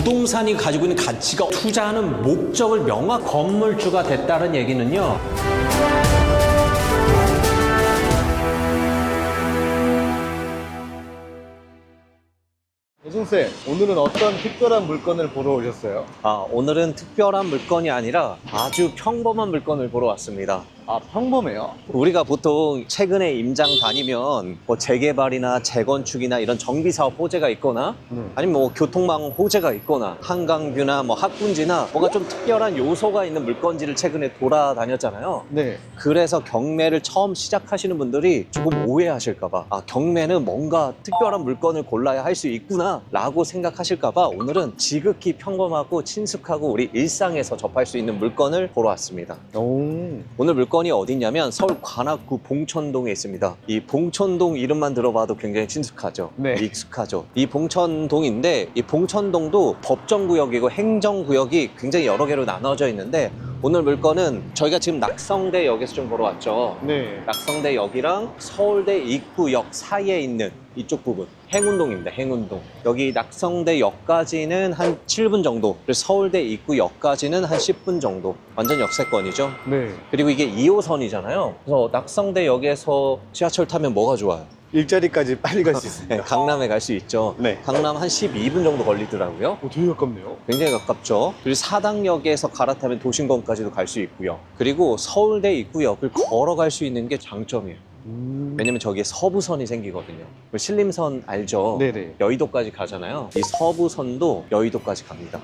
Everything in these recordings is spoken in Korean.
부동산이 가지고 있는 가치가 투자하는 목적을 명확 건물주가 됐다는 얘기는요. 예승쌤, 오늘은 어떤 특별한 물건을 보러 오셨어요? 오늘은 특별한 물건이 아니라 아주 평범한 물건을 보러 왔습니다. 아, 평범해요? 우리가 보통 최근에 임장 다니면 뭐 재개발이나 재건축이나 이런 정비사업 호재가 있거나 아니면 뭐 교통망 호재가 있거나 한강뷰나 뭐 학군지나 뭔가 좀 특별한 요소가 있는 물건지를 최근에 돌아다녔잖아요. 네. 그래서 경매를 처음 시작하시는 분들이 조금 오해하실까봐 경매는 뭔가 특별한 물건을 골라야 할 수 있구나 라고 생각하실까봐 오늘은 지극히 평범하고 친숙하고 우리 일상에서 접할 수 있는 물건을 보러 왔습니다. 오늘 물건이 어디냐면 서울 관악구 봉천동에 있습니다. 이 봉천동 이름만 들어봐도 굉장히 친숙하죠. 네. 익숙하죠. 이 봉천동인데 이 봉천동도 법정구역이고 행정구역이 굉장히 여러 개로 나눠져 있는데 오늘 물건은 저희가 지금 낙성대역에서 좀 보러 왔죠. 네. 낙성대역이랑 서울대 입구역 사이에 있는 이쪽 부분 행운동입니다. 행운동. 여기 낙성대역까지는 한 7분 정도, 그리고 서울대 입구역까지는 한 10분 정도. 완전 역세권이죠. 네. 그리고 이게 2호선이잖아요. 그래서 낙성대역에서 지하철 타면 뭐가 좋아요? 일자리까지 빨리 갈 수 네, 있습니다. 강남에 갈 수 있죠. 네. 강남 한 12분 정도 걸리더라고요. 되게 가깝네요. 굉장히 가깝죠. 그리고 사당역에서 갈아타면 도심공까지도 갈 수 있고요. 그리고 서울대 입구역을 걸어갈 수 있는 게 장점이에요. 왜냐면 저기에 서부선이 생기거든요. 신림선 알죠? 네네. 여의도까지 가잖아요. 이 서부선도 여의도까지 갑니다.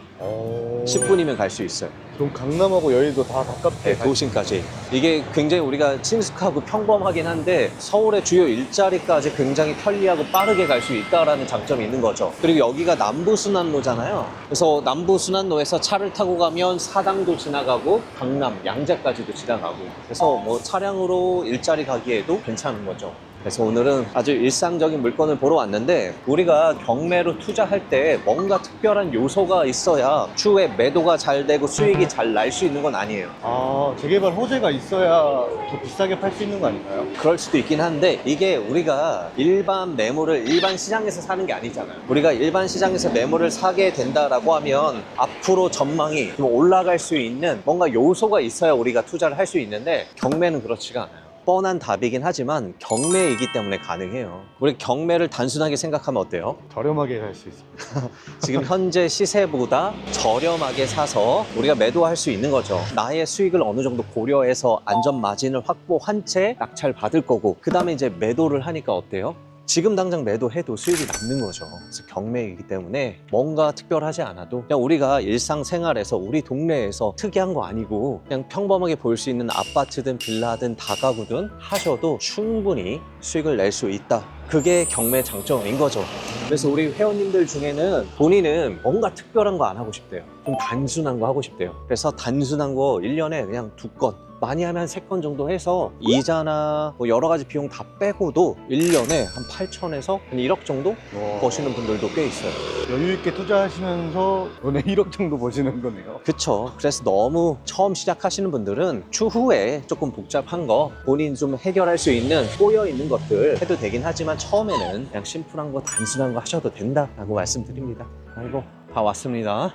10분이면 갈 수 있어요. 그럼 강남하고 여의도 다 가깝게 네, 도심까지. 이게 굉장히 우리가 친숙하고 평범하긴 한데 서울의 주요 일자리까지 굉장히 편리하고 빠르게 갈 수 있다는 장점이 있는 거죠. 그리고 여기가 남부순환로잖아요. 그래서 남부순환로에서 차를 타고 가면 사당도 지나가고 강남, 양재까지도 지나가고 그래서 뭐 차량으로 일자리 가기에도 괜찮은 거죠. 그래서 오늘은 아주 일상적인 물건을 보러 왔는데 우리가 경매로 투자할 때 뭔가 특별한 요소가 있어야 추후에 매도가 잘 되고 수익이 잘 날 수 있는 건 아니에요. 재개발 호재가 있어야 더 비싸게 팔 수 있는 거 아닌가요? 그럴 수도 있긴 한데 이게 우리가 일반 매물을 일반 시장에서 사는 게 아니잖아요. 우리가 일반 시장에서 매물을 사게 된다라고 하면 앞으로 전망이 좀 올라갈 수 있는 뭔가 요소가 있어야 우리가 투자를 할 수 있는데 경매는 그렇지가 않아요. 뻔한 답이긴 하지만 경매이기 때문에 가능해요. 우리 경매를 단순하게 생각하면 어때요? 저렴하게 살 수 있습니다. 지금 현재 시세보다 저렴하게 사서 우리가 매도할 수 있는 거죠. 나의 수익을 어느 정도 고려해서 안전 마진을 확보한 채 낙찰 받을 거고 그 다음에 이제 매도를 하니까 어때요? 지금 당장 매도해도 수익이 남는 거죠. 그래서 경매이기 때문에 뭔가 특별하지 않아도 그냥 우리가 일상생활에서 우리 동네에서 특이한 거 아니고 그냥 평범하게 볼 수 있는 아파트든 빌라든 다가구든 하셔도 충분히 수익을 낼 수 있다. 그게 경매 장점인 거죠. 그래서 우리 회원님들 중에는 본인은 뭔가 특별한 거 안 하고 싶대요. 좀 단순한 거 하고 싶대요. 그래서 단순한 거 1년에 그냥 2건, 많이 하면 3건 정도 해서 이자나 뭐 여러 가지 비용 다 빼고도 1년에 한 8천에서 한 1억 정도 버시는 분들도 꽤 있어요. 여유 있게 투자하시면서 연애 1억 정도 버시는 거네요. 그쵸. 그래서 너무 처음 시작하시는 분들은 추후에 조금 복잡한 거 본인 좀 해결할 수 있는 꼬여있는 것들 해도 되긴 하지만 처음에는 그냥 심플한 거 단순한 거 하셔도 된다라고 말씀드립니다. 아이고 다 왔습니다.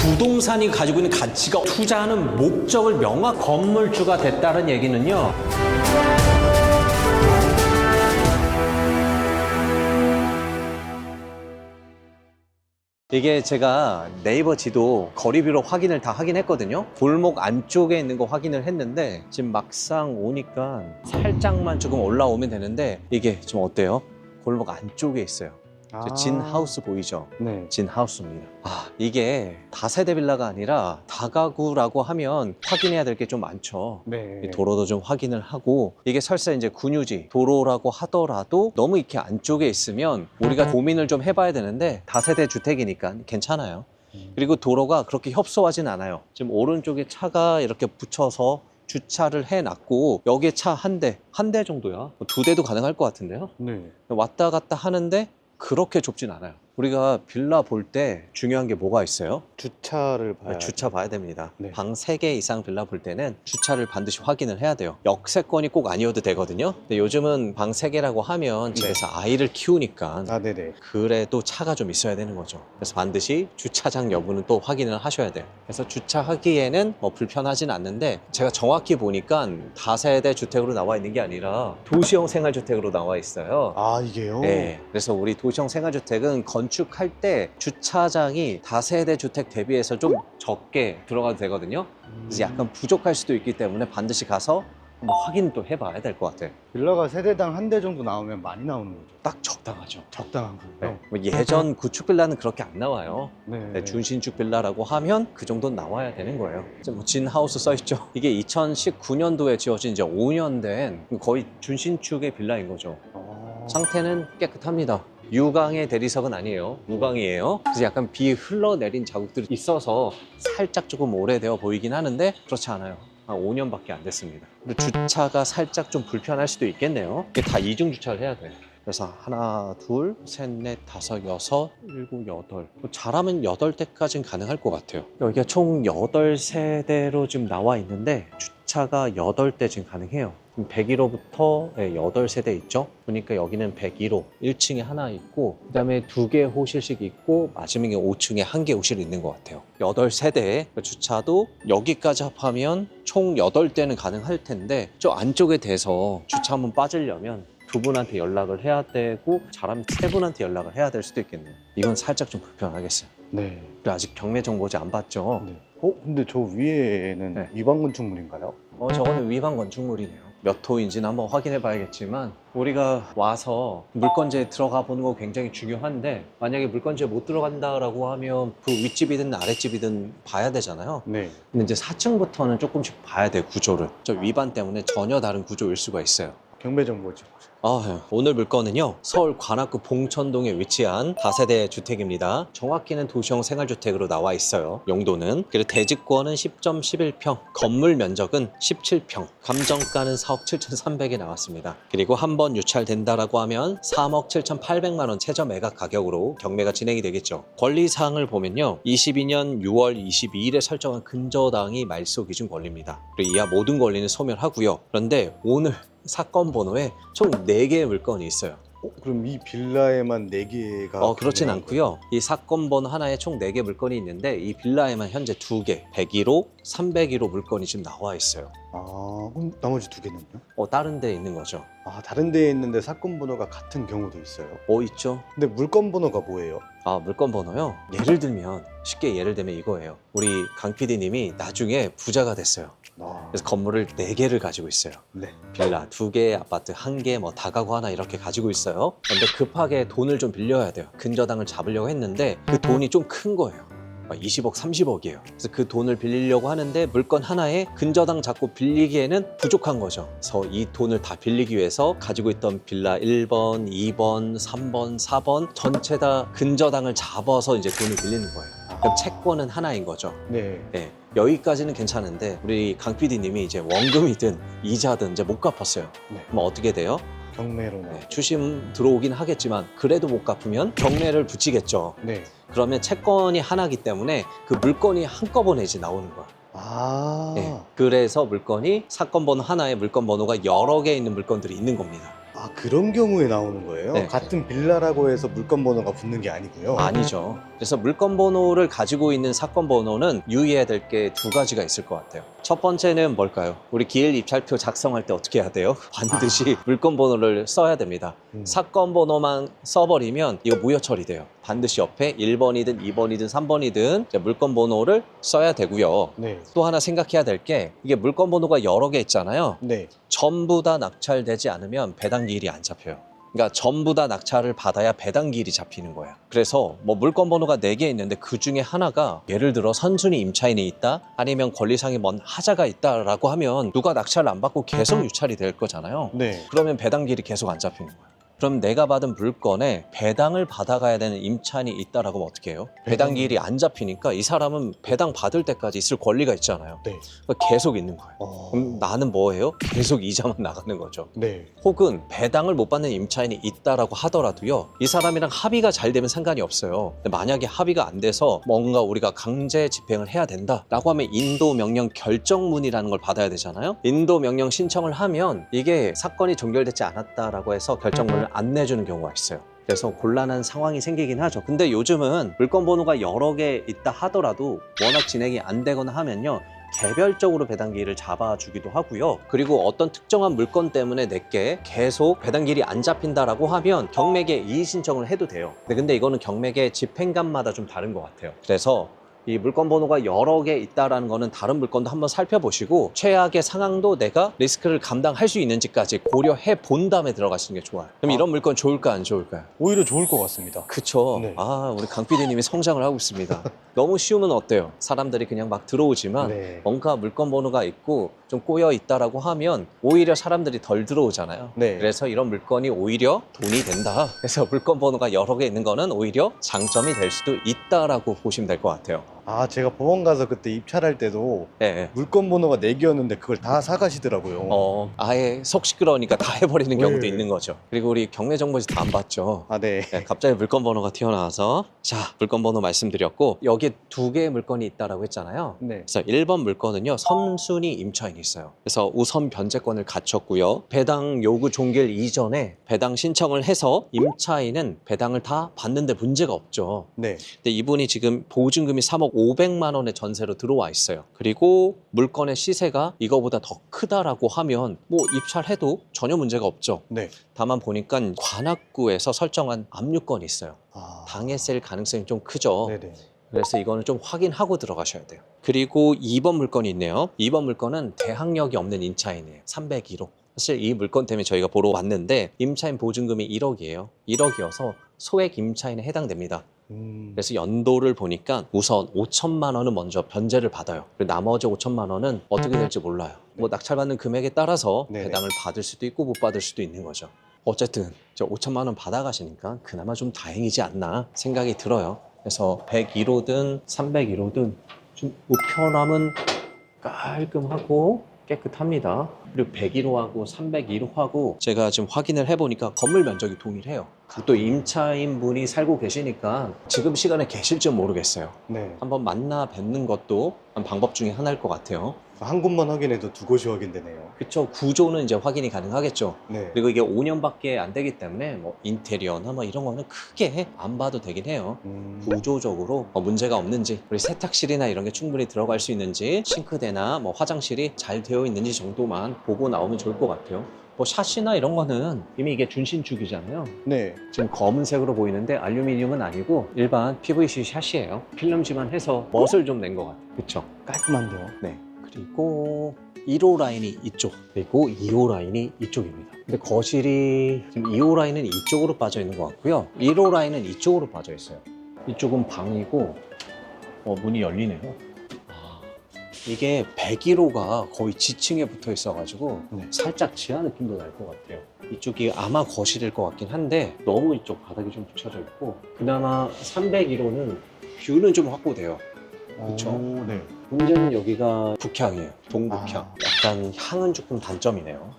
부동산이 가지고 있는 가치가 투자하는 목적을 명확 건물주가 됐다는 얘기는요. 이게 제가 네이버 지도 거리뷰로 확인을 다 하긴 했거든요. 골목 안쪽에 있는 거 확인을 했는데 지금 막상 오니까 살짝만 조금 올라오면 되는데 이게 좀 어때요? 골목 안쪽에 있어요. 진 하우스 보이죠? 네. 진 하우스입니다. 이게 다세대 빌라가 아니라 다가구라고 하면 확인해야 될 게 좀 많죠. 네. 도로도 좀 확인을 하고 이게 설사 이제 군유지 도로라고 하더라도 너무 이렇게 안쪽에 있으면 우리가 고민을 좀 해봐야 되는데 다세대 주택이니까 괜찮아요. 그리고 도로가 그렇게 협소하진 않아요. 지금 오른쪽에 차가 이렇게 붙여서 주차를 해놨고 여기에 차 한 대 정도야. 2대도 가능할 것 같은데요. 네. 왔다 갔다 하는데 그렇게 좁진 않아요. 우리가 빌라 볼 때 중요한 게 뭐가 있어요? 주차를 봐야 주차 봐야 됩니다. 네. 방 3개 이상 빌라 볼 때는 주차를 반드시 확인을 해야 돼요. 역세권이 꼭 아니어도 되거든요. 근데 요즘은 방 3개라고 하면 집에서 아이를 키우니까 아, 네네. 그래도 차가 좀 있어야 되는 거죠. 그래서 반드시 주차장 여부는 또 확인을 하셔야 돼요. 그래서 주차하기에는 뭐 불편하진 않는데 제가 정확히 보니까 다세대 주택으로 나와 있는 게 아니라 도시형 생활주택으로 나와 있어요. 아, 이게요? 네, 그래서 우리 도시형 생활주택은 건축할 때 주차장이 다세대 주택 대비해서 좀 적게 들어가도 되거든요. 그래서 약간 부족할 수도 있기 때문에 반드시 가서 한번 확인 또 해봐야 될 것 같아요. 빌라가 세대당 한 대 정도 나오면 많이 나오는 거죠. 딱 적당하죠. 적당한 거예요. 뭐 예전 구축 빌라는 그렇게 안 나와요. 네. 네, 준신축 빌라라고 하면 그 정도는 나와야 되는 거예요. 뭐 진하우스 써있죠. 이게 2019년도에 지어진 이제 5년 된 거의 준신축의 빌라인 거죠. 상태는 깨끗합니다. 유광의 대리석은 아니에요. 무광이에요. 그래서 약간 비 흘러내린 자국들이 있어서 살짝 조금 오래되어 보이긴 하는데 그렇지 않아요. 한 5년밖에 안 됐습니다. 그리고 주차가 살짝 좀 불편할 수도 있겠네요. 이게 다 이중 주차를 해야 돼요. 그래서 하나, 둘, 셋, 넷, 다섯, 여섯, 일곱, 여덟. 잘하면 8대까지는 가능할 것 같아요. 여기가 총 8세대로 지금 나와 있는데 주차가 8대 지금 가능해요. 101호부터 8세대 있죠. 보니까 여기는 101호 1층에 하나 있고 그 다음에 2개 호실씩 있고 마지막에 5층에 1개 호실이 있는 것 같아요. 8세대 주차도 여기까지 합하면 총 8대는 가능할 텐데 저 안쪽에 대서 주차 한번 빠지려면 2분한테 연락을 해야 되고 잘하면 3분한테 연락을 해야 될 수도 있겠네요. 이건 살짝 좀 불편하겠어요. 네. 그리고 아직 경매 정보지 안 봤죠. 네. 근데 저 위에는 네. 위반 건축물인가요? 저거는 위반 건축물이네요. 몇 호인지는 한번 확인해 봐야겠지만 우리가 와서 물건지에 들어가 보는 거 굉장히 중요한데 만약에 물건지에 못 들어간다라고 하면 그 윗집이든 아랫집이든 봐야 되잖아요. 네. 근데 이제 4층부터는 조금씩 봐야 돼요, 구조를. 저 위반 때문에 전혀 다른 구조일 수가 있어요. 경매 정보지. 오늘 물건은요 서울 관악구 봉천동에 위치한 다세대 주택입니다. 정확히는 도시형 생활주택으로 나와 있어요. 용도는. 그리고 대지권은 10.11평, 건물 면적은 17평, 감정가는 4억 7,300에 나왔습니다. 그리고 한번 유찰된다라고 하면 3억 7,800만 원 최저 매각 가격으로 경매가 진행이 되겠죠. 권리사항을 보면요 22년 6월 22일에 설정한 근저당이 말소 기준 권리입니다. 그리고 이하 모든 권리는 소멸하고요. 그런데 오늘 사건 번호에 총 4개의 물건이 있어요. 그럼 이 빌라에만 4개가 그렇진 않고요. 이 사건 번호 하나에 총 4개 물건이 있는데 이 빌라에만 현재 2개, 101호, 301호 물건이 지금 나와 있어요. 그럼 나머지 2개는요? 다른 데 있는 거죠. 다른 데에 있는데 사건 번호가 같은 경우도 있어요? 있죠. 근데 물건 번호가 뭐예요? 물건 번호요? 예를 들면 쉽게 예를 들면 이거예요. 우리 강 PD님이 나중에 부자가 됐어요. 그래서 건물을 4개를 가지고 있어요. 네. 빌라 2개, 아파트 1개, 뭐 다가구 하나 이렇게 가지고 있어요. 근데 급하게 돈을 좀 빌려야 돼요. 근저당을 잡으려고 했는데 그 돈이 좀 큰 거예요. 20억, 30억이에요. 그래서 그 돈을 빌리려고 하는데 물건 하나에 근저당 잡고 빌리기에는 부족한 거죠. 그래서 이 돈을 다 빌리기 위해서 가지고 있던 빌라 1번, 2번, 3번, 4번 전체 다 근저당을 잡아서 이제 돈을 빌리는 거예요. 그럼 채권은 하나인 거죠. 네. 네, 여기까지는 괜찮은데 우리 강 PD님이 이제 원금이든 이자든 이제 못 갚았어요. 네. 그럼 어떻게 돼요? 경매로 나. 추심 들어오긴 하겠지만 그래도 못 갚으면 경매를 붙이겠죠. 네. 그러면 채권이 하나이기 때문에 그 물건이 한꺼번에 이제 나오는 거야. 네, 그래서 물건이 사건 번호 하나에 물건 번호가 여러 개 있는 물건들이 있는 겁니다. 그런 경우에 나오는 거예요? 네. 같은 빌라라고 해서 물건 번호가 붙는 게 아니고요? 아니죠. 그래서 물건 번호를 가지고 있는 사건 번호는 유의해야 될 게 2가지가 있을 것 같아요. 첫 번째는 뭘까요? 우리 기일 입찰표 작성할 때 어떻게 해야 돼요? 반드시 물건 번호를 써야 됩니다. 사건 번호만 써버리면 이거 무효 처리돼요. 반드시 옆에 1번이든 2번이든 3번이든 물건 번호를 써야 되고요. 네. 또 하나 생각해야 될 게 이게 물건 번호가 여러 개 있잖아요. 네. 전부 다 낙찰되지 않으면 배당기일이 안 잡혀요. 그러니까 전부 다 낙찰을 받아야 배당기일이 잡히는 거예요. 그래서 뭐 물건 번호가 4개 있는데 그 중에 하나가 예를 들어 선순위 임차인이 있다 아니면 권리상의 먼 하자가 있다라고 하면 누가 낙찰을 안 받고 계속 유찰이 될 거잖아요. 네. 그러면 배당기일이 계속 안 잡히는 거예요. 그럼 내가 받은 물건에 배당을 받아가야 되는 임차인이 있다라고 하면 어떻게 해요? 배당기일이 안 잡히니까 이 사람은 배당 받을 때까지 있을 권리가 있잖아요. 네. 그러니까 계속 있는 거예요. 그럼 나는 뭐 해요? 계속 이자만 나가는 거죠. 네. 혹은 배당을 못 받는 임차인이 있다라고 하더라도요, 이 사람이랑 합의가 잘 되면 상관이 없어요. 근데 만약에 합의가 안 돼서 뭔가 우리가 강제 집행을 해야 된다라고 하면 인도 명령 결정문이라는 걸 받아야 되잖아요. 인도 명령 신청을 하면 이게 사건이 종결되지 않았다라고 해서 결정문을 안 내주는 경우가 있어요. 그래서 곤란한 상황이 생기긴 하죠. 근데 요즘은 물건 번호가 여러 개 있다 하더라도 워낙 진행이 안 되거나 하면요, 개별적으로 배당기일을 잡아주기도 하고요. 그리고 어떤 특정한 물건 때문에 내게 계속 배당기일이 안 잡힌다라고 하면 경매계 이의 신청을 해도 돼요. 근데 이거는 경매계 집행관마다 좀 다른 것 같아요. 그래서 이 물건 번호가 여러 개 있다라는 거는 다른 물건도 한번 살펴보시고 최악의 상황도 내가 리스크를 감당할 수 있는지까지 고려해 본 다음에 들어가시는 게 좋아요. 그럼 이런 물건 좋을까 안 좋을까요? 오히려 좋을 것 같습니다. 그쵸. 네. 우리 강 PD님이 성장을 하고 있습니다. 너무 쉬우면 어때요? 사람들이 그냥 막 들어오지만 네. 뭔가 물건 번호가 있고 좀 꼬여 있다라고 하면 오히려 사람들이 덜 들어오잖아요. 네. 그래서 이런 물건이 오히려 돈이 된다. 그래서 물건 번호가 여러 개 있는 거는 오히려 장점이 될 수도 있다라고 보시면 될 것 같아요. 제가 법원 가서 그때 입찰할 때도 네. 물건 번호가 4개였는데 그걸 다 사가시더라고요. 아예 속 시끄러우니까 다 해버리는 경우도 네. 있는 거죠. 그리고 우리 경매 정보에서 다 안 봤죠. 네. 네, 갑자기 물건 번호가 튀어나와서 자, 물건 번호 말씀드렸고 여기에 2개의 물건이 있다라고 했잖아요. 네. 그래서 1번 물건은요, 선순위 임차인이 있어요. 그래서 우선 변제권을 갖췄고요. 배당 요구 종결 이전에 배당 신청을 해서 임차인은 배당을 다 받는데 문제가 없죠. 네. 근데 이분이 지금 보증금이 3억 500만 원의 전세로 들어와 있어요. 그리고 물건의 시세가 이거보다 더 크다라고 하면 뭐 입찰해도 전혀 문제가 없죠. 네. 다만 보니까 관악구에서 설정한 압류권이 있어요. 당했을 가능성이 좀 크죠. 네네. 그래서 이거는 좀 확인하고 들어가셔야 돼요. 그리고 2번 물건이 있네요. 2번 물건은 대항력이 없는 임차인이에요. 301호. 사실 이 물건 때문에 저희가 보러 왔는데 임차인 보증금이 1억이에요. 1억이어서 소액 임차인에 해당됩니다. 그래서 연도를 보니까 우선 5천만 원은 먼저 변제를 받아요. 그리고 나머지 5천만 원은 어떻게 될지 몰라요. 뭐 낙찰받는 금액에 따라서 네네. 배당을 받을 수도 있고 못 받을 수도 있는 거죠. 어쨌든 저 5천만 원 받아가시니까 그나마 좀 다행이지 않나 생각이 들어요. 그래서 101호든 301호든 좀 우편함은 깔끔하고 깨끗합니다. 그리고 101호하고 301호하고 제가 지금 확인을 해보니까 건물 면적이 동일해요. 또 임차인 분이 살고 계시니까 지금 시간에 계실지 모르겠어요. 네. 한번 만나 뵙는 것도 한 방법 중에 하나일 것 같아요. 한 곳만 확인해도 두 곳이 확인되네요. 그쵸, 구조는 이제 확인이 가능하겠죠. 네. 그리고 이게 5년밖에 안 되기 때문에 뭐 인테리어나 뭐 이런 거는 크게 안 봐도 되긴 해요. 구조적으로 문제가 없는지, 우리 세탁실이나 이런 게 충분히 들어갈 수 있는지, 싱크대나 뭐 화장실이 잘 되어 있는지 정도만 보고 나오면 좋을 것 같아요. 뭐 샷이나 이런 거는 이미 이게 준신축이잖아요. 네. 지금 검은색으로 보이는데 알루미늄은 아니고 일반 PVC 샷이에요. 필름지만 해서 멋을 좀 낸 것 같아요. 그쵸? 깔끔한데요. 네. 그리고 1호 라인이 이쪽, 그리고 2호 라인이 이쪽입니다. 근데 거실이 지금 2호 라인은 이쪽으로 빠져 있는 것 같고요. 1호 라인은 이쪽으로 빠져 있어요. 이쪽은 방이고, 문이 열리네요. 이게 101호가 거의 지층에 붙어 있어가지고 네. 살짝 지하 느낌도 날 것 같아요. 이쪽이 아마 거실일 것 같긴 한데 너무 이쪽 바닥이 좀 붙여져 있고, 그나마 301호는 뷰는 좀 확보돼요. 그쵸? 네. 문제는 여기가 북향이에요. 동북향. 약간 향은 조금 단점이네요.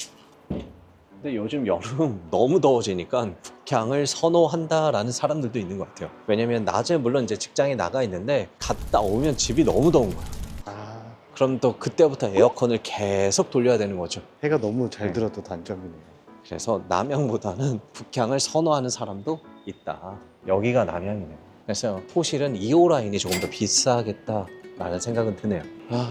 근데 요즘 여름 너무 더워지니까 북향을 선호한다라는 사람들도 있는 것 같아요. 왜냐면 낮에 물론 이제 직장에 나가 있는데 갔다 오면 집이 너무 더운 거예요. 그럼 또 그때부터 에어컨을 계속 돌려야 되는 거죠. 해가 너무 잘 네. 들어도 단점이네요. 그래서 남향보다는 북향을 선호하는 사람도 있다. 여기가 남향이네요. 그래서 토실은 2호 라인이 조금 더 비싸겠다라는 생각은 드네요.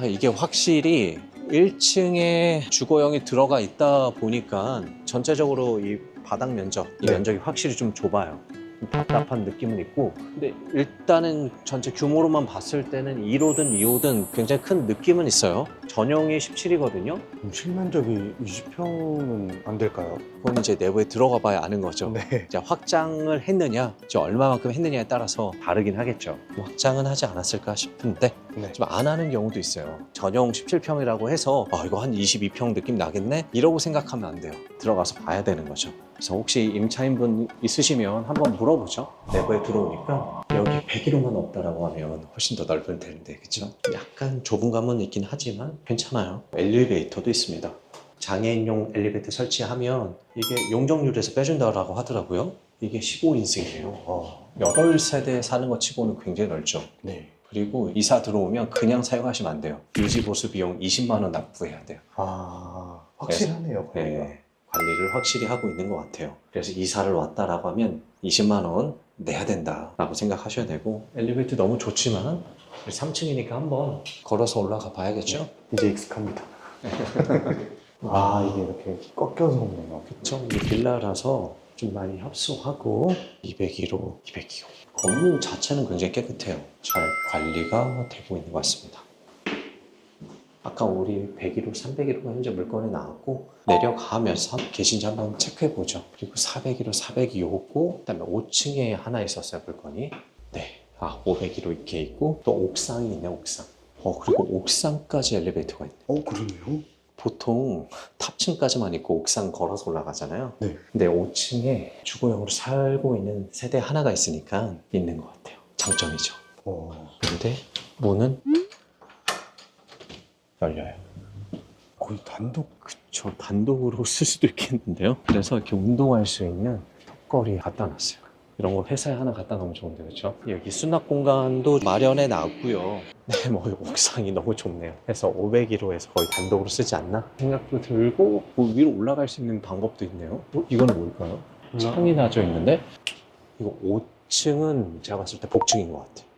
이게 확실히 1층에 주거용이 들어가 있다 보니까 전체적으로 이 바닥 면적, 이 네. 면적이 확실히 좀 좁아요. 좀 답답한 느낌은 있고, 근데 일단은 전체 규모로만 봤을 때는 1호든 2호든 굉장히 큰 느낌은 있어요. 전용이 17이거든요. 그럼 실면적이 20평은 안 될까요? 그건 이제 내부에 들어가 봐야 아는 거죠. 네. 이제 확장을 했느냐, 이제 얼마만큼 했느냐에 따라서 다르긴 하겠죠. 확장은 하지 않았을까 싶은데 네. 좀 안 하는 경우도 있어요. 전용 17평이라고 해서 이거 한 22평 느낌 나겠네? 이러고 생각하면 안 돼요. 들어가서 봐야 되는 거죠. 그래서 혹시 임차인분 있으시면 한번 물어보죠. 내부에 들어오니까 여기 101호만 없다라고 하면 훨씬 더 넓을 텐데, 그쵸? 약간 좁은 감은 있긴 하지만 괜찮아요. 엘리베이터도 있습니다. 장애인용 엘리베이터 설치하면 이게 용적률에서 빼준다고 하더라고요. 이게 15인승이에요. 8세대 사는 것 치고는 굉장히 넓죠. 네. 그리고 이사 들어오면 그냥 사용하시면 안 돼요. 유지보수 비용 20만 원 납부해야 돼요. 아, 확실하네요. 그러니까. 네, 관리를 확실히 하고 있는 것 같아요. 그래서 이사를 왔다라고 하면 20만 원 내야 된다라고 생각하셔야 되고, 엘리베이터 너무 좋지만 3층이니까 한번 걸어서 올라가 봐야겠죠? 이제 익숙합니다. 아, 이게 이렇게 꺾여서 오네요. 그쵸? 이 빌라라서 좀 많이 협소하고 201호, 202호. 건물 자체는 굉장히 깨끗해요. 잘 관리가 되고 있는 것 같습니다. 아까 우리 101호, 301호가 현재 물건에 나왔고, 내려가면서 계신지 한번 체크해 보죠. 그리고 401호, 402호고, 그다음에 5층에 하나 있었어요, 물건이. 네, 501호 이렇게 있고, 또 옥상이 있네, 옥상. 그리고 옥상까지 엘리베이터가 있네. 그러네요. 보통 탑층까지만 있고 옥상 걸어서 올라가잖아요. 네. 근데 5층에 주거용으로 살고 있는 세대 하나가 있으니까 있는 것 같아요. 장점이죠. 근데 문은 열려요. 거의 단독. 그쵸, 단독으로 쓸 수도 있겠는데요. 그래서 이렇게 운동할 수 있는 턱걸이 갖다 놨어요. 이런 거 회사에 하나 갖다 놓으면 좋은데, 그렇죠? 여기 수납 공간도 마련해 놨고요. 네, 뭐 옥상이 너무 좁네요. 그래서 501호에서 거의 단독으로 쓰지 않나 생각도 들고, 뭐 위로 올라갈 수 있는 방법도 있네요. 이거는 뭘까요? 창이 나져 있는데, 이거 5층은 제가 봤을 때 복층인 것 같아요.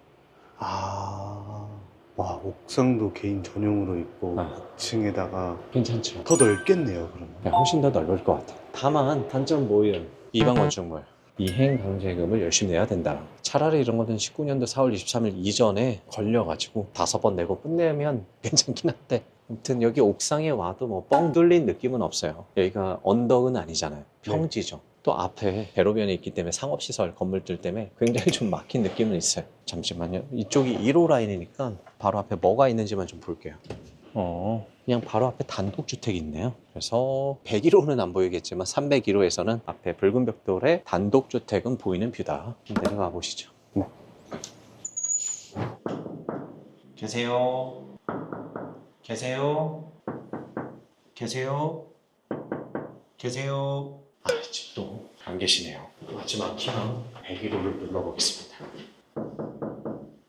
와, 옥상도 개인 전용으로 있고, 아. 2층에다가 괜찮죠? 더 넓겠네요, 그러면. 네, 훨씬 더 넓을 것 같아요. 다만 단점 뭐예요? 이방 건축물 이행 강제금을 열심히 내야 된다. 차라리 이런 거는 19년도 4월 23일 이전에 걸려가지고 5번 내고 끝내면 괜찮긴 한데, 아무튼 여기 옥상에 와도 뭐 뻥 뚫린 느낌은 없어요. 여기가 언덕은 아니잖아요. 평지죠. 또 앞에 대로변이 있기 때문에 상업시설 건물들 때문에 굉장히 좀 막힌 느낌은 있어요. 잠시만요. 이쪽이 1호 라인이니까 바로 앞에 뭐가 있는지만 좀 볼게요. 그냥 바로 앞에 단독주택이 있네요. 그래서 101호는 안 보이겠지만 301호에서는 앞에 붉은 벽돌에 단독주택은 보이는 뷰다. 내려가 보시죠. 계세요? 계세요? 계세요? 계세요? 집도 안 계시네요. 마지막 키는 101호를 눌러보겠습니다.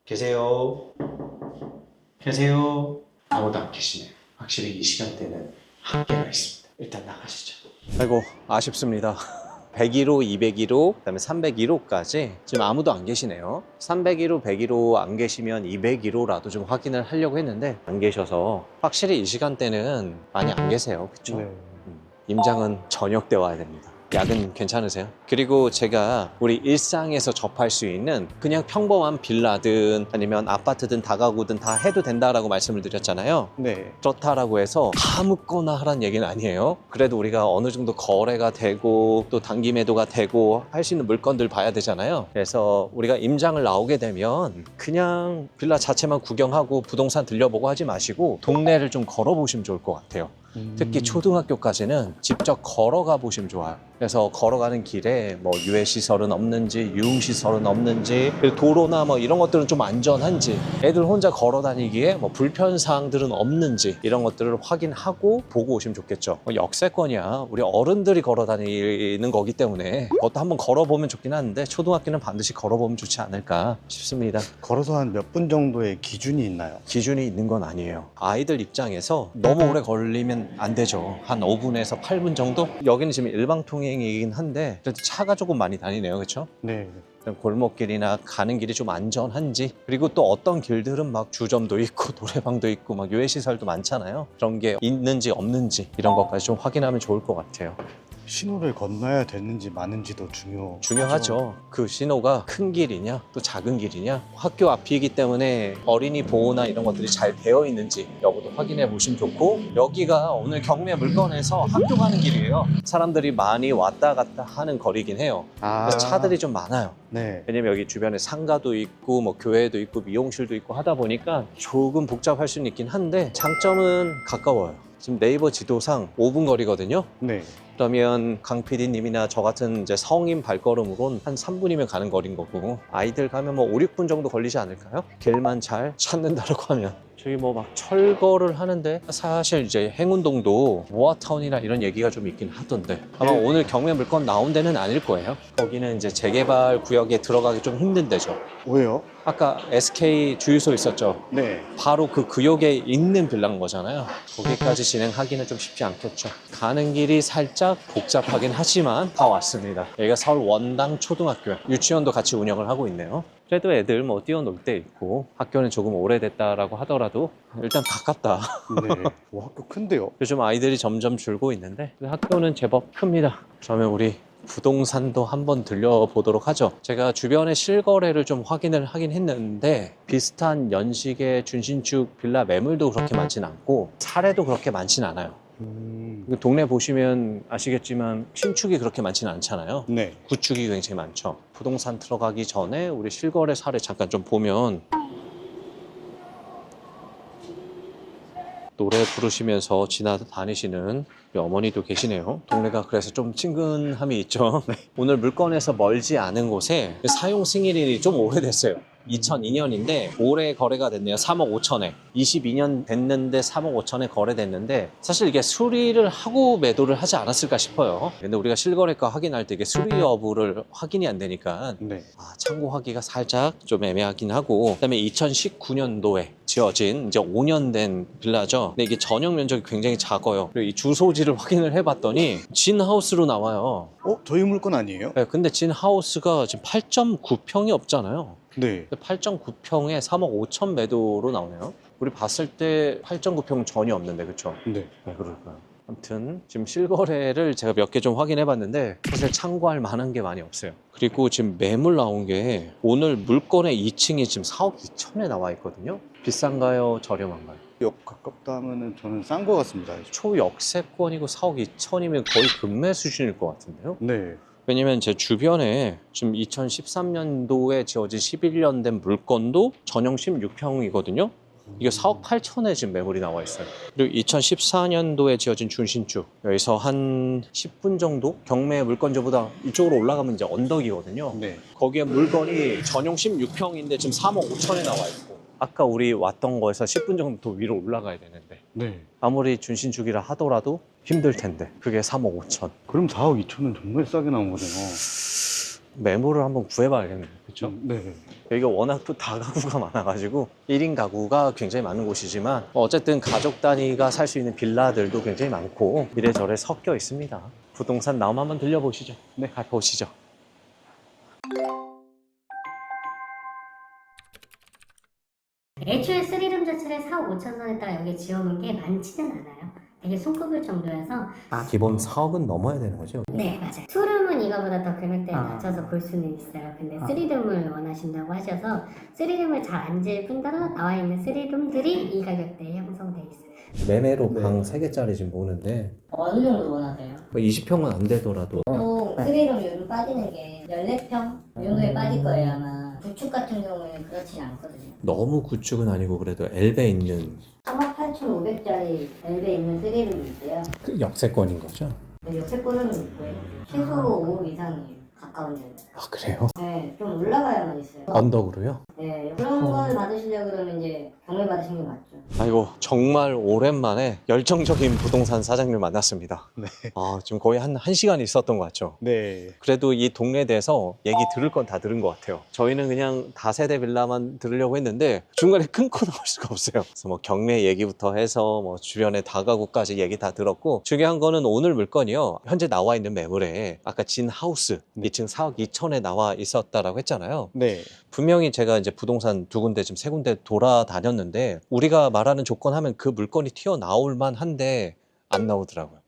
계세요? 계세요? 아무도 안 계시네요. 확실히 이 시간대는 한계가 있습니다. 일단 나가시죠. 아이고, 아쉽습니다. 101호, 201호, 그다음에 301호까지 지금 아무도 안 계시네요. 301호, 101호 안 계시면 201호라도 좀 확인을 하려고 했는데 안 계셔서 확실히 이 시간대는 많이 안 계세요. 그렇죠? 네. 임장은 저녁 때 와야 됩니다. 야근 괜찮으세요? 그리고 제가 우리 일상에서 접할 수 있는 그냥 평범한 빌라든 아니면 아파트든 다가구든 다 해도 된다라고 말씀을 드렸잖아요. 네. 그렇다라고 해서 아무거나 하란 얘기는 아니에요. 그래도 우리가 어느 정도 거래가 되고 또 단기 매도가 되고 할 수 있는 물건들 봐야 되잖아요. 그래서 우리가 임장을 나오게 되면 그냥 빌라 자체만 구경하고 부동산 들려보고 하지 마시고 동네를 좀 걸어보시면 좋을 것 같아요. 특히 초등학교까지는 직접 걸어가 보시면 좋아요. 그래서 걸어가는 길에 뭐 유해시설은 없는지, 유흥시설은 없는지, 그리고 도로나 뭐 이런 것들은 좀 안전한지, 애들 혼자 걸어 다니기에 뭐 불편사항들은 없는지, 이런 것들을 확인하고 보고 오시면 좋겠죠. 뭐 역세권이야. 우리 어른들이 걸어 다니는 거기 때문에 그것도 한번 걸어보면 좋긴 하는데, 초등학교는 반드시 걸어보면 좋지 않을까 싶습니다. 걸어서 한 몇 분 정도의 기준이 있나요? 기준이 있는 건 아니에요. 아이들 입장에서 너무 오래 걸리면 안 되죠. 한 5분에서 8분 정도? 여기는 지금 일방통행이긴 한데 그래도 차가 조금 많이 다니네요. 그렇죠? 네. 골목길이나 가는 길이 좀 안전한지, 그리고 또 어떤 길들은 막 주점도 있고 노래방도 있고 막 유해시설도 많잖아요. 그런 게 있는지 없는지 이런 것까지 좀 확인하면 좋을 것 같아요. 신호를 건너야 되는지 마는지도 중요하죠. 그 신호가 큰 길이냐 또 작은 길이냐, 학교 앞이기 때문에 어린이 보호나 이런 것들이 잘 되어 있는지 여부도 확인해 보시면 좋고, 여기가 오늘 경매 물건에서 학교 가는 길이에요. 사람들이 많이 왔다 갔다 하는 거리긴 해요. 그래서 차들이 좀 많아요. 네. 왜냐면 여기 주변에 상가도 있고 뭐 교회도 있고 미용실도 있고 하다 보니까 조금 복잡할 수는 있긴 한데, 장점은 가까워요. 지금 네이버 지도상 5분 거리거든요. 네. 그러면 강 PD님이나 저 같은 이제 성인 발걸음으로는 한 3분이면 가는 거리인 거고, 아이들 가면 뭐 5, 6분 정도 걸리지 않을까요? 길만 잘 찾는다라고 하면. 저기 뭐 막 철거를 하는데, 사실 이제 행운동도 모아타운이나 이런 얘기가 좀 있긴 하던데, 아마 오늘 경매 물건 나온 데는 아닐 거예요. 거기는 이제 재개발 구역에 들어가기 좀 힘든 데죠. 왜요? 아까 SK 주유소 있었죠? 네. 바로 그 구역에 있는 빌라인 거잖아요. 거기까지 진행하기는 좀 쉽지 않겠죠. 가는 길이 살짝 복잡하긴 하지만 다 왔습니다. 여기가 서울 원당 초등학교, 유치원도 같이 운영을 하고 있네요. 그래도 애들 뭐 뛰어놀 때 있고, 학교는 조금 오래됐다라고 하더라도 일단 가깝다. 네. 와, 학교 큰데요? 요즘 아이들이 점점 줄고 있는데 학교는 제법 큽니다. 그러면 우리 부동산도 한번 들려보도록 하죠. 제가 주변의 실거래를 좀 확인을 하긴 했는데, 비슷한 연식의 준신축 빌라 매물도 그렇게 많진 않고 사례도 그렇게 많진 않아요. 동네 보시면 아시겠지만 신축이 그렇게 많지는 않잖아요. 네. 구축이 굉장히 많죠. 부동산 들어가기 전에 우리 실거래 사례 잠깐 좀 보면, 노래 부르시면서 지나다니시는 어머니도 계시네요. 동네가 그래서 좀 친근함이 있죠. 오늘 물건에서 멀지 않은 곳에 사용 승인일이 좀 오래됐어요. 2002년인데 올해 거래가 됐네요. 3억 5천에. 22년 됐는데 3억 5천에 거래됐는데, 사실 이게 수리를 하고 매도를 하지 않았을까 싶어요. 근데 우리가 실거래가 확인할 때 이게 수리 여부를 확인이 안 되니까 네. 참고하기가 살짝 좀 애매하긴 하고, 그다음에 2019년도에 지어진 이제 5년 된 빌라죠. 근데 이게 전용 면적이 굉장히 작아요. 그리고 이 주소지를 확인을 해봤더니 진하우스로 나와요. 저희 물건 아니에요? 네, 근데 진하우스가 지금 8.9평이 없잖아요. 네. 8.9평에 3억 5천 매도로 나오네요. 우리 봤을 때 8.9평 전혀 없는데, 그쵸? 네. 왜 그럴까요? 아무튼 지금 실거래를 제가 몇 개 좀 확인해 봤는데 사실 참고할 만한 게 많이 없어요. 그리고 지금 매물 나온 게, 오늘 물건의 2층이 지금 4억 2천에 나와 있거든요. 비싼가요? 저렴한가요? 역 가깝다 하면은 저는 싼 거 같습니다. 초역세권이고 4억 2천이면 거의 금매 수준일 것 같은데요. 네. 왜냐면 제 주변에 지금 2013년도에 지어진 11년 된 물건도 전용 16평이거든요. 이게 4억 8천에 지금 매물이 나와 있어요. 그리고 2014년도에 지어진 준신축, 여기서 한 10분 정도 경매 물건지보다 이쪽으로 올라가면 이제 언덕이거든요. 네. 거기에 물건이 전용 16평인데 지금 3억 5천에 나와 있고, 아까 우리 왔던 거에서 10분 정도 더 위로 올라가야 되는데, 네. 아무리 준신축이라 하더라도 힘들 텐데 그게 3억 5천. 그럼 4억 2천은 정말 싸게 나온 거네요. 매물을 한번 구해봐야겠네요. 그렇죠? 네. 여기가 워낙 또 다가구가 많아가지고 1인 가구가 굉장히 많은 곳이지만, 어쨌든 가족 단위가 살 수 있는 빌라들도 굉장히 많고 이래저래 섞여 있습니다. 부동산 나움 한번 들려보시죠. 네, 가보시죠. 애초에 3룸 자체를 4억 5천 선에다가 여기 지어놓은 게 많지는 않아요. 되게 손꼽을 정도여서. 기본 4억은 넘어야 되는 거죠? 네, 맞아요. 2룸은 이거보다 더 금액대에 낮춰서 볼 수는 있어요. 근데 3룸을 원하신다고 하셔서 3룸을 잘 안 지을 뿐더러 나와 있는 3룸들이 이 가격대에 형성돼 있어요. 매매로 방 3개짜리 지금 보는데 어느 정도 원하세요? 20평은 안 되더라도 보통 3룸 요즘 빠지는 게 14평 이 정도에 빠질 거예요 아마. 구축 같은 경우는 그렇지 않거든요. 너무 구축은 아니고 그래도 엘베 있는 38,500짜리 엘베 있는 3룸이 있어요. 그 역세권인 거죠? 네, 역세권은 있고요. 최소 5억 이상이 가까운 데는. 아, 그래요? 네, 좀 올라가야만 있어요. 언덕으로요? 네, 그런 걸 받으시려고 그러면 이제 경매 받으신 게 맞죠. 아이고, 정말 오랜만에 열정적인 부동산 사장님을 만났습니다. 네. 지금 거의 한 1시간 있었던 것 같죠? 네. 그래도 이 동네에 대해서 얘기 들을 건 다 들은 것 같아요. 저희는 그냥 다세대 빌라만 들으려고 했는데 중간에 끊고 나올 수가 없어요. 그래서 뭐 경매 얘기부터 해서 뭐 주변의 다가구까지 얘기 다 들었고, 중요한 거는 오늘 물건이요, 현재 나와 있는 매물에 아까 진 하우스 2층 4억 2천에 나와 있었다라고 했잖아요. 네. 분명히 제가 이제 부동산 2군데, 지금 3군데 돌아다녔는데 우리가 말하는 조건 하면 그 물건이 튀어나올 만한데 안 나오더라고요.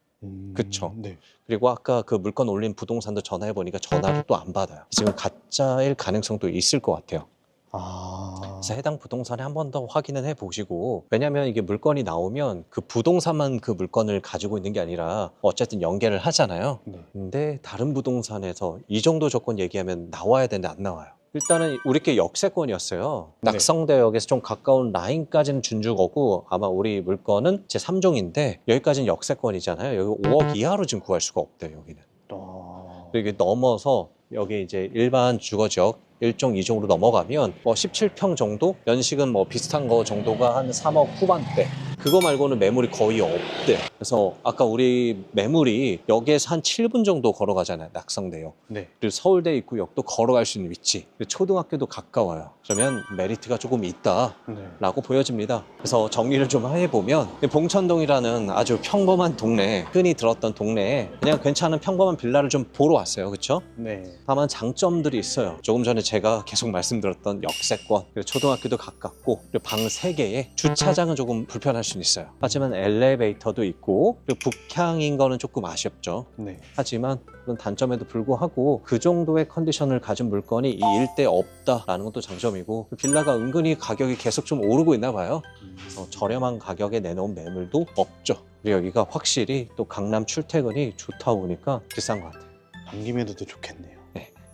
그쵸. 네. 그리고 아까 그 물건 올린 부동산도 전화해보니까 전화를 또 안 받아요. 지금 가짜일 가능성도 있을 것 같아요. 아. 그래서 해당 부동산에 한 번 더 확인을 해보시고, 왜냐면 이게 물건이 나오면 그 부동산만 그 물건을 가지고 있는 게 아니라 어쨌든 연계를 하잖아요. 네. 근데 다른 부동산에서 이 정도 조건 얘기하면 나와야 되는데 안 나와요. 일단은 우리께 역세권이었어요. 네. 낙성대역에서 좀 가까운 라인까지는 준주 거고, 아마 우리 물건은 제 3종인데 여기까지는 역세권이잖아요. 여기 5억 이하로 지금 구할 수가 없대요, 여기는. 그리고 이게 넘어서 여기 이제 일반 주거지역 1종, 2종으로 넘어가면 뭐 17평 정도? 연식은 뭐 비슷한 거 정도가 한 3억 후반대. 그거 말고는 매물이 거의 없대. 그래서 아까 우리 매물이 여기에서 한 7분 정도 걸어가잖아요. 낙성대역. 네. 그리고 서울대 입구역도 걸어갈 수 있는 위치. 그리고 초등학교도 가까워요. 그러면 메리트가 조금 있다. 네. 라고 보여집니다. 그래서 정리를 좀 해보면 봉천동이라는 아주 평범한 동네, 흔히 들었던 동네에 그냥 괜찮은 평범한 빌라를 좀 보러 왔어요. 그렇죠? 네. 다만 장점들이 있어요. 조금 전에 제가 계속 말씀드렸던 역세권, 그리고 초등학교도 가깝고, 그리고 방 3개에 주차장은 조금 불편할 수는 있어요. 하지만 엘리베이터도 있고, 그리고 북향인 거는 조금 아쉽죠. 네. 하지만 그런 단점에도 불구하고 그 정도의 컨디션을 가진 물건이 이 일대에 없다라는 것도 장점이고, 빌라가 은근히 가격이 계속 좀 오르고 있나 봐요. 그래서 저렴한 가격에 내놓은 매물도 없죠. 그리고 여기가 확실히 또 강남 출퇴근이 좋다 보니까 비싼 것 같아요. 단기 매도도 좋겠네요.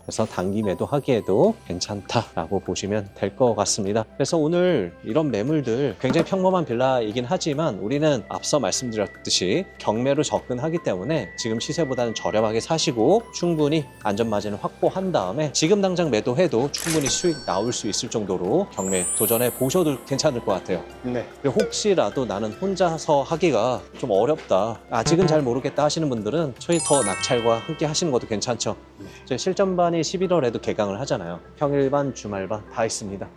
그래서 단기 매도하기에도 괜찮다라고 보시면 될 것 같습니다. 그래서 오늘 이런 매물들 굉장히 평범한 빌라이긴 하지만 우리는 앞서 말씀드렸듯이 경매로 접근하기 때문에 지금 시세보다는 저렴하게 사시고 충분히 안전마진을 확보한 다음에 지금 당장 매도해도 충분히 수익 나올 수 있을 정도로 경매 도전해 보셔도 괜찮을 것 같아요. 네. 그리고 혹시라도 나는 혼자서 하기가 좀 어렵다, 아직은 잘 모르겠다 하시는 분들은 저희 더 낙찰과 함께 하시는 것도 괜찮죠. 저희 실전반이 11월에도 개강을 하잖아요. 평일반, 주말반 다 있습니다.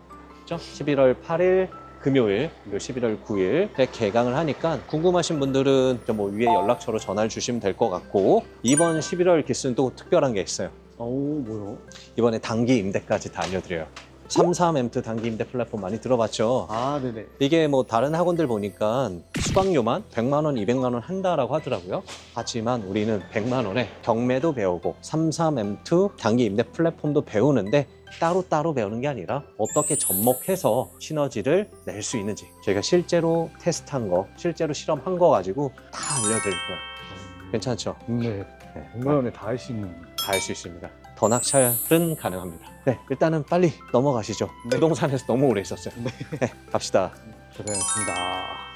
그렇죠? 11월 8일 금요일, 그리고 11월 9일에 개강을 하니까 궁금하신 분들은 뭐 위에 연락처로 전화를 주시면 될 것 같고, 이번 11월 기수는 또 특별한 게 있어요. 뭐요? 이번에 단기 임대까지 다 알려드려요. 33M 단기 임대 플랫폼 많이 들어봤죠? 아, 네네. 이게 뭐 다른 학원들 보니까 수강료만 100만 원, 200만 원 한다라고 하더라고요. 하지만 우리는 100만 원에 경매도 배우고 33M2 단기 임대 플랫폼도 배우는데 따로따로 배우는 게 아니라 어떻게 접목해서 시너지를 낼 수 있는지 저희가 실제로 테스트한 거, 실제로 실험한 거 가지고 다 알려드릴 거예요. 괜찮죠? 네. 100만 원에 다 할 수 있는. 다 할 수 있습니다. 더 낙찰은 가능합니다. 네, 일단은 빨리 넘어가시죠. 네. 부동산에서 너무 오래 있었어요. 네, 갑시다. 고생하셨습니다.